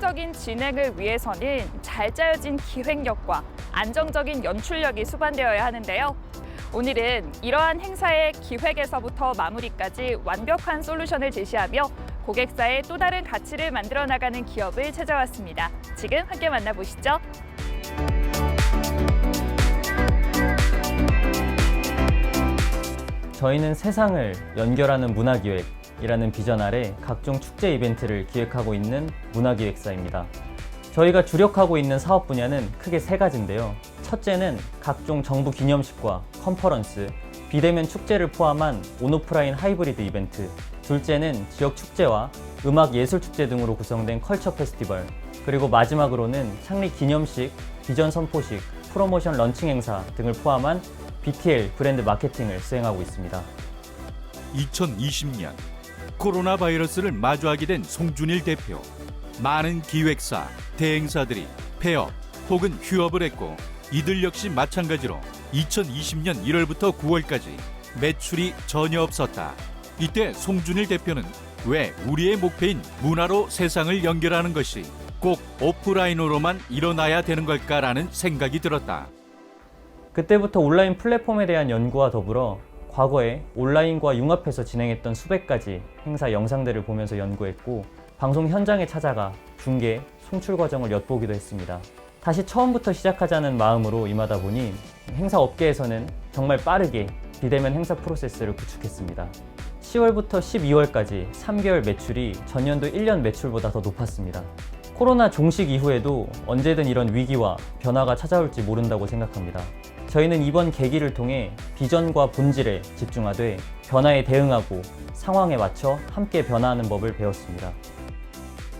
효율적인 진행을 위해서는 잘 짜여진 기획력과 안정적인 연출력이 수반되어야 하는데요. 오늘은 이러한 행사의 기획에서부터 마무리까지 완벽한 솔루션을 제시하며 고객사의 또 다른 가치를 만들어 나가는 기업을 찾아왔습니다. 지금 함께 만나보시죠. 저희는 세상을 연결하는 문화기획이라는 비전 아래 각종 축제 이벤트를 기획하고 있는 문화기획사입니다. 저희가 주력하고 있는 사업 분야는 크게 세 가지인데요. 첫째는 각종 정부 기념식과 컨퍼런스, 비대면 축제를 포함한 온오프라인 하이브리드 이벤트. 둘째는 지역 축제와 음악 예술 축제 등으로 구성된 컬처 페스티벌. 그리고 마지막으로는 창립 기념식, 비전 선포식, 프로모션 런칭 행사 등을 포함한 BTL 브랜드 마케팅을 수행하고 있습니다. 2020년 코로나 바이러스를 마주하게 된 송준일 대표. 많은 기획사, 대행사들이 폐업 혹은 휴업을 했고 이들 역시 마찬가지로 2020년 1월부터 9월까지 매출이 전혀 없었다. 이때 송준일 대표는 왜 우리의 목표인 문화로 세상을 연결하는 것이 꼭 오프라인으로만 일어나야 되는 걸까라는 생각이 들었다. 그때부터 온라인 플랫폼에 대한 연구와 더불어 과거에 온라인과 융합해서 진행했던 수백 가지 행사 영상들을 보면서 연구했고 방송 현장에 찾아가 중계, 송출 과정을 엿보기도 했습니다. 다시 처음부터 시작하자는 마음으로 임하다 보니 행사 업계에서는 정말 빠르게 비대면 행사 프로세스를 구축했습니다. 10월부터 12월까지 3개월 매출이 전년도 1년 매출보다 더 높았습니다. 코로나 종식 이후에도 언제든 이런 위기와 변화가 찾아올지 모른다고 생각합니다. 저희는 이번 계기를 통해 비전과 본질에 집중하되 변화에 대응하고 상황에 맞춰 함께 변화하는 법을 배웠습니다.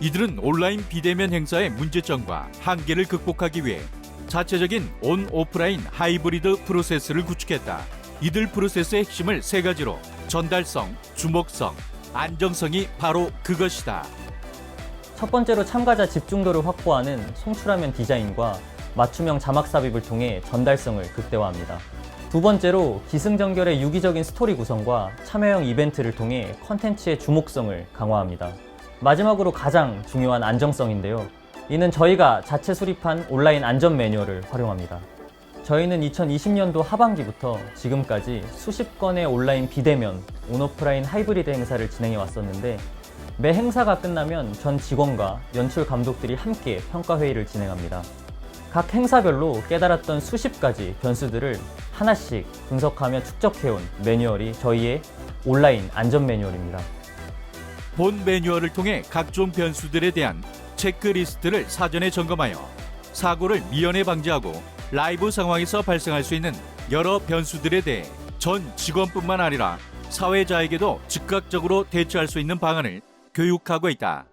이들은 온라인 비대면 행사의 문제점과 한계를 극복하기 위해 자체적인 온 오프라인 하이브리드 프로세스를 구축했다. 이들 프로세스의 핵심을 세 가지로 전달성, 주목성, 안정성이 바로 그것이다. 첫 번째로 참가자 집중도를 확보하는 송출화면 디자인과 맞춤형 자막 삽입을 통해 전달성을 극대화합니다. 두 번째로 기승전결의 유기적인 스토리 구성과 참여형 이벤트를 통해 컨텐츠의 주목성을 강화합니다. 마지막으로 가장 중요한 안정성인데요. 이는 저희가 자체 수립한 온라인 안전 매뉴얼을 활용합니다. 저희는 2020년도 하반기부터 지금까지 수십 건의 온라인 비대면, 온오프라인 하이브리드 행사를 진행해 왔었는데 매 행사가 끝나면 전 직원과 연출 감독들이 함께 평가회의를 진행합니다. 각 행사별로 깨달았던 수십 가지 변수들을 하나씩 분석하며 축적해온 매뉴얼이 저희의 온라인 안전 매뉴얼입니다. 본 매뉴얼을 통해 각종 변수들에 대한 체크리스트를 사전에 점검하여 사고를 미연에 방지하고 라이브 상황에서 발생할 수 있는 여러 변수들에 대해 전 직원뿐만 아니라 사회자에게도 즉각적으로 대처할 수 있는 방안을 교육하고 있다.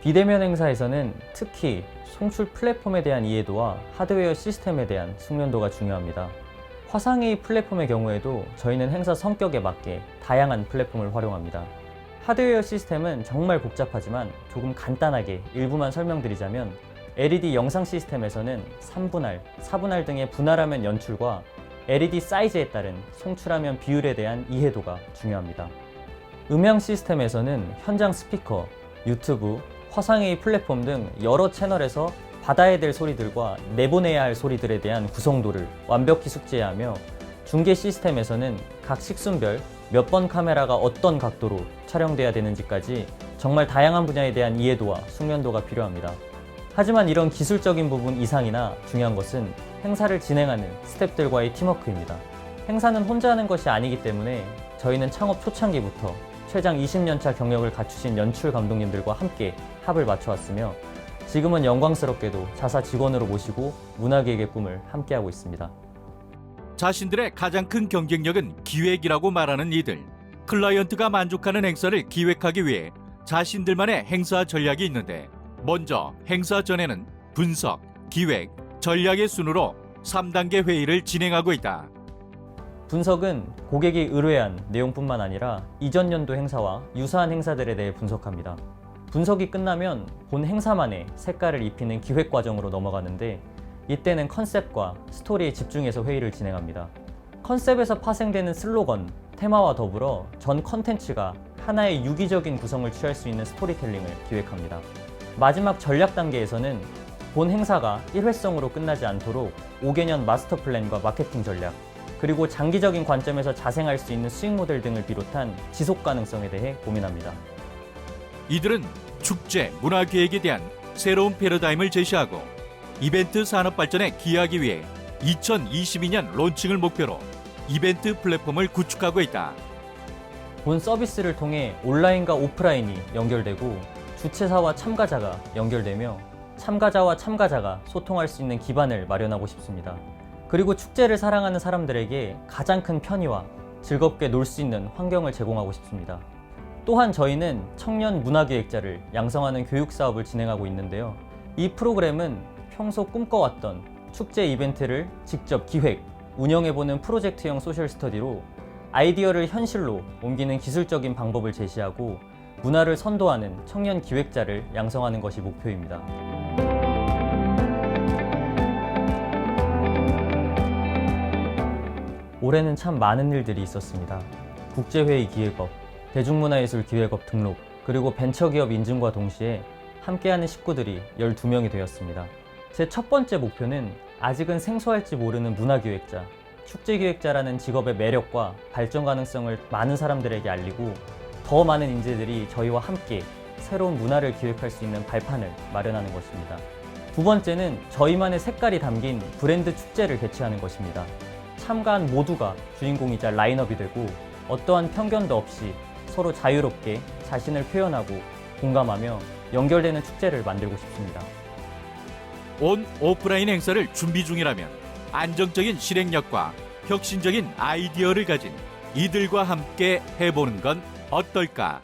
비대면 행사에서는 특히 송출 플랫폼에 대한 이해도와 하드웨어 시스템에 대한 숙련도가 중요합니다. 화상회의 플랫폼의 경우에도 저희는 행사 성격에 맞게 다양한 플랫폼을 활용합니다. 하드웨어 시스템은 정말 복잡하지만 조금 간단하게 일부만 설명드리자면 LED 영상 시스템에서는 3분할, 4분할 등의 분할화면 연출과 LED 사이즈에 따른 송출화면 비율에 대한 이해도가 중요합니다. 음향 시스템에서는 현장 스피커, 유튜브, 화상회의 플랫폼 등 여러 채널에서 받아야 될 소리들과 내보내야 할 소리들에 대한 구성도를 완벽히 숙지해야 하며 중계 시스템에서는 각 식순별 몇 번 카메라가 어떤 각도로 촬영돼야 되는지까지 정말 다양한 분야에 대한 이해도와 숙련도가 필요합니다. 하지만 이런 기술적인 부분 이상이나 중요한 것은 행사를 진행하는 스태프들과의 팀워크입니다. 행사는 혼자 하는 것이 아니기 때문에 저희는 창업 초창기부터 최장 20년차 경력을 갖추신 연출 감독님들과 함께 합을 맞춰왔으며 지금은 영광스럽게도 자사 직원으로 모시고 문화기획의 꿈을 함께하고 있습니다. 자신들의 가장 큰 경쟁력은 기획이라고 말하는 이들. 클라이언트가 만족하는 행사를 기획하기 위해 자신들만의 행사 전략이 있는데 먼저 행사 전에는 분석, 기획, 전략의 순으로 3단계 회의를 진행하고 있다. 분석은 고객이 의뢰한 내용뿐만 아니라 이전 연도 행사와 유사한 행사들에 대해 분석합니다. 분석이 끝나면 본 행사만의 색깔을 입히는 기획 과정으로 넘어가는데 이때는 컨셉과 스토리에 집중해서 회의를 진행합니다. 컨셉에서 파생되는 슬로건, 테마와 더불어 전 컨텐츠가 하나의 유기적인 구성을 취할 수 있는 스토리텔링을 기획합니다. 마지막 전략 단계에서는 본 행사가 일회성으로 끝나지 않도록 5개년 마스터 플랜과 마케팅 전략, 그리고 장기적인 관점에서 자생할 수 있는 수익 모델 등을 비롯한 지속 가능성에 대해 고민합니다. 이들은 축제, 문화 기획에 대한 새로운 패러다임을 제시하고 이벤트 산업 발전에 기여하기 위해 2022년 론칭을 목표로 이벤트 플랫폼을 구축하고 있다. 본 서비스를 통해 온라인과 오프라인이 연결되고 주최사와 참가자가 연결되며 참가자와 참가자가 소통할 수 있는 기반을 마련하고 싶습니다. 그리고 축제를 사랑하는 사람들에게 가장 큰 편의와 즐겁게 놀 수 있는 환경을 제공하고 싶습니다. 또한 저희는 청년 문화기획자를 양성하는 교육 사업을 진행하고 있는데요. 이 프로그램은 평소 꿈꿔왔던 축제 이벤트를 직접 기획, 운영해보는 프로젝트형 소셜 스터디로 아이디어를 현실로 옮기는 기술적인 방법을 제시하고 문화를 선도하는 청년 기획자를 양성하는 것이 목표입니다. 올해는 참 많은 일들이 있었습니다. 국제회의 기획업, 대중문화예술 기획업 등록, 그리고 벤처기업 인증과 동시에 함께하는 식구들이 12명이 되었습니다. 제 첫 번째 목표는 아직은 생소할지 모르는 문화기획자, 축제기획자라는 직업의 매력과 발전 가능성을 많은 사람들에게 알리고 더 많은 인재들이 저희와 함께 새로운 문화를 기획할 수 있는 발판을 마련하는 것입니다. 두 번째는 저희만의 색깔이 담긴 브랜드 축제를 개최하는 것입니다. 참가한 모두가 주인공이자 라인업이 되고 어떠한 편견도 없이 서로 자유롭게 자신을 표현하고 공감하며 연결되는 축제를 만들고 싶습니다. 온 오프라인 행사를 준비 중이라면 안정적인 실행력과 혁신적인 아이디어를 가진 이들과 함께 해보는 건 어떨까?